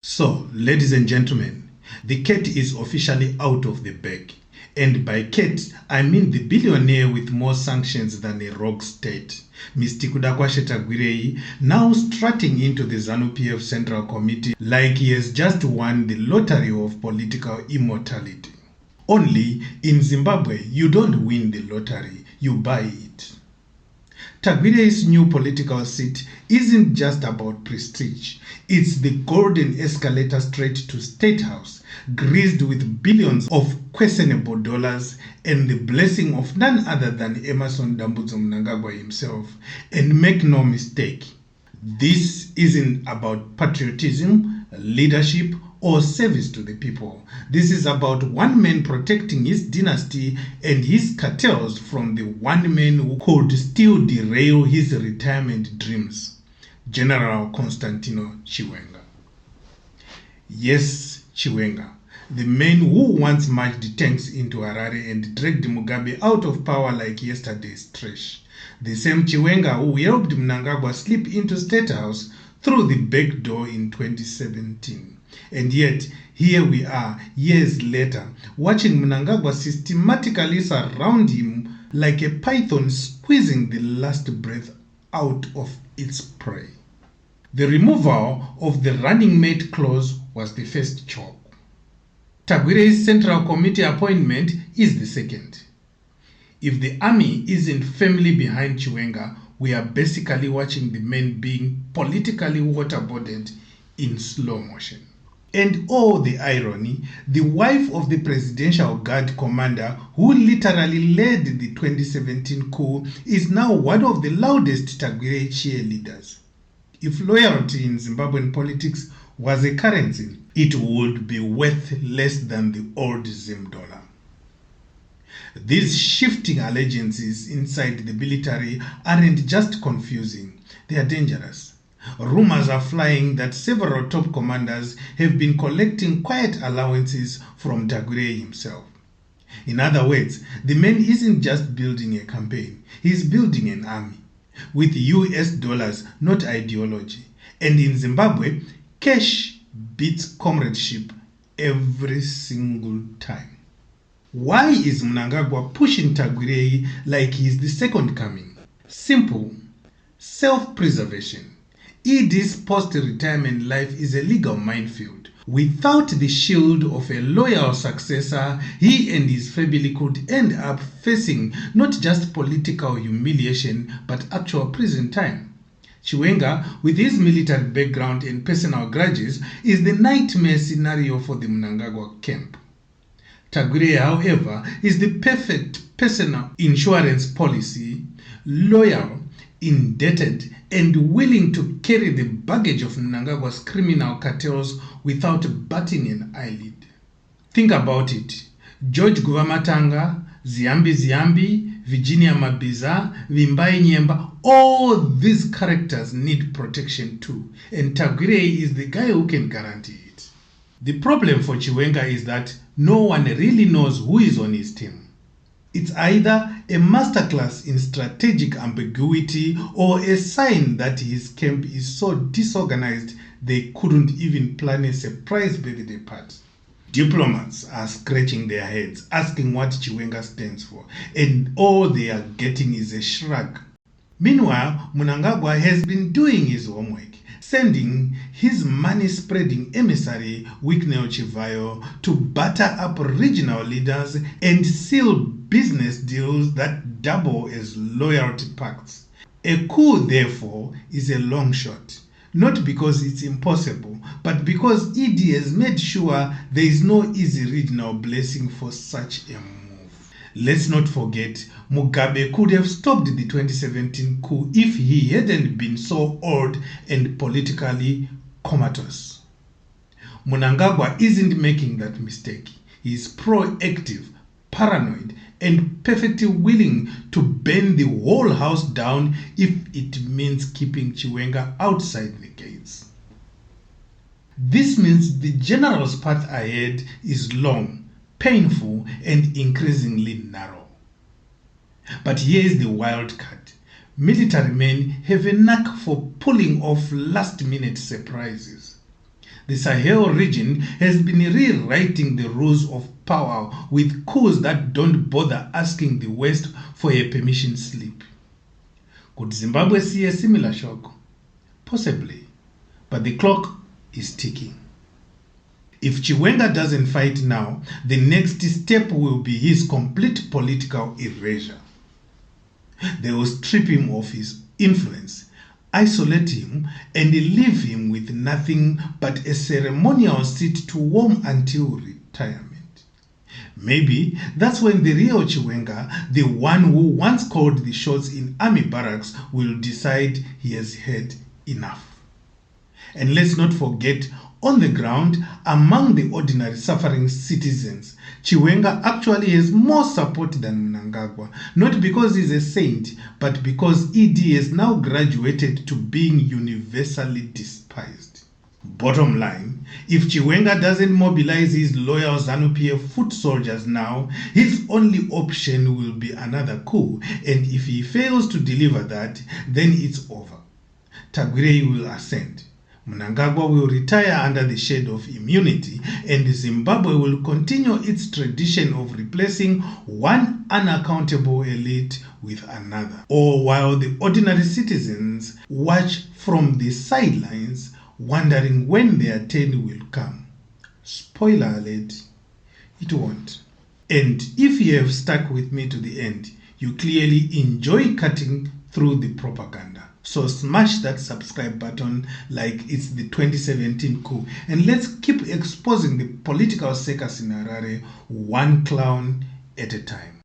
So, ladies and gentlemen, the cat is officially out of the bag. And by cat, I mean the billionaire with more sanctions than a rogue state, Mr. Tagwirei, now strutting into the ZANU-PF Central Committee like he has just won the lottery of political immortality. Only, in Zimbabwe, you don't win the lottery, you buy it. Tagwirei's new political seat isn't just about prestige. It's the golden escalator straight to State House, greased with billions of questionable dollars and the blessing of none other than Emerson Mnangagwa himself. And make no mistake, this isn't about patriotism, leadership, or service to the people. This is about one man protecting his dynasty and his cartels from the one man who could still derail his retirement dreams, General Constantino Chiwenga. Yes, Chiwenga, the man who once marched tanks into Harare and dragged Mugabe out of power like yesterday's trash. The same Chiwenga who helped Mnangagwa slip into State House through the back door in 2017. And yet, here we are, years later, watching Mnangagwa systematically surround him like a python squeezing the last breath out of its prey. The removal of the running mate clause was the first chop. Tagwirei's Central Committee appointment is the second. If the army isn't firmly behind Chiwenga, we are basically watching the man being politically waterboarded in slow motion. And oh, the irony, the wife of the Presidential Guard commander who literally led the 2017 coup is now one of the loudest Tagwirei cheerleaders. If loyalty in Zimbabwean politics was a currency, it would be worth less than the old Zim dollar. These shifting allegiances inside the military aren't just confusing, they are dangerous. Rumors are flying that several top commanders have been collecting quiet allowances from Tagwirei himself. In other words, the man isn't just building a campaign, he's building an army. With US dollars, not ideology. And in Zimbabwe, cash beats comradeship every single time. Why is Mnangagwa pushing Tagwirei like he's the second coming? Simple. Self-preservation. ED's post-retirement life is a legal minefield. Without the shield of a loyal successor, he and his family could end up facing not just political humiliation, but actual prison time. Chiwenga, with his military background and personal grudges, is the nightmare scenario for the Mnangagwa camp. Tagwirei, however, is the perfect personal insurance policy, loyal, indebted, and willing to carry the baggage of Mnangagwa's criminal cartels without batting an eyelid. Think about it. George Guvamatanga, Ziyambi, Virginia Mabiza, Vimbai Nyemba, all these characters need protection too, and Tagwirei is the guy who can guarantee it. The problem for Chiwenga is that no one really knows who is on his team. It's either a masterclass in strategic ambiguity or a sign that his camp is so disorganized they couldn't even plan a surprise birthday party. Diplomats are scratching their heads, asking what Chiwenga stands for, and all they are getting is a shrug. Meanwhile, Mnangagwa has been doing his homework, sending his money-spreading emissary Wicknell Chivayo to batter up regional leaders and seal business deals that double as loyalty pacts. A coup, therefore, is a long shot, not because it's impossible, but because ED has made sure there is no easy regional blessing for such a move. Let's not forget, Mugabe could have stopped the 2017 coup if he hadn't been so old and politically comatose. Mnangagwa isn't making that mistake. He is proactive, paranoid, and perfectly willing to burn the whole house down if it means keeping Chiwenga outside the gates. This means the general's path ahead is long, painful, and increasingly narrow. But here is the wild card. Military men have a knack for pulling off last-minute surprises. The Sahel region has been rewriting the rules of power with coups that don't bother asking the West for a permission slip. Could Zimbabwe see a similar shock? Possibly, but the clock is ticking. If Chiwenga doesn't fight now, the next step will be his complete political erasure. They will strip him of his influence, isolate him, and leave him with nothing but a ceremonial seat to warm until retirement. Maybe that's when the real Chiwenga, the one who once called the shots in army barracks, will decide he has had enough. And let's not forget, on the ground, among the ordinary suffering citizens, Chiwenga actually has more support than Mnangagwa, not because he's a saint, but because ED has now graduated to being universally despised. Bottom line, if Chiwenga doesn't mobilize his loyal ZANU-PF foot soldiers now, his only option will be another coup, and if he fails to deliver that, then it's over. Tagwirei will ascend. Mnangagwa will retire under the shade of immunity, and Zimbabwe will continue its tradition of replacing one unaccountable elite with another. All while the ordinary citizens watch from the sidelines, wondering when their turn will come. Spoiler alert, it won't. And if you have stuck with me to the end, you clearly enjoy cutting through the propaganda. So smash that subscribe button like it's the 2017 coup, and let's keep exposing the political circus in Harare, one clown at a time.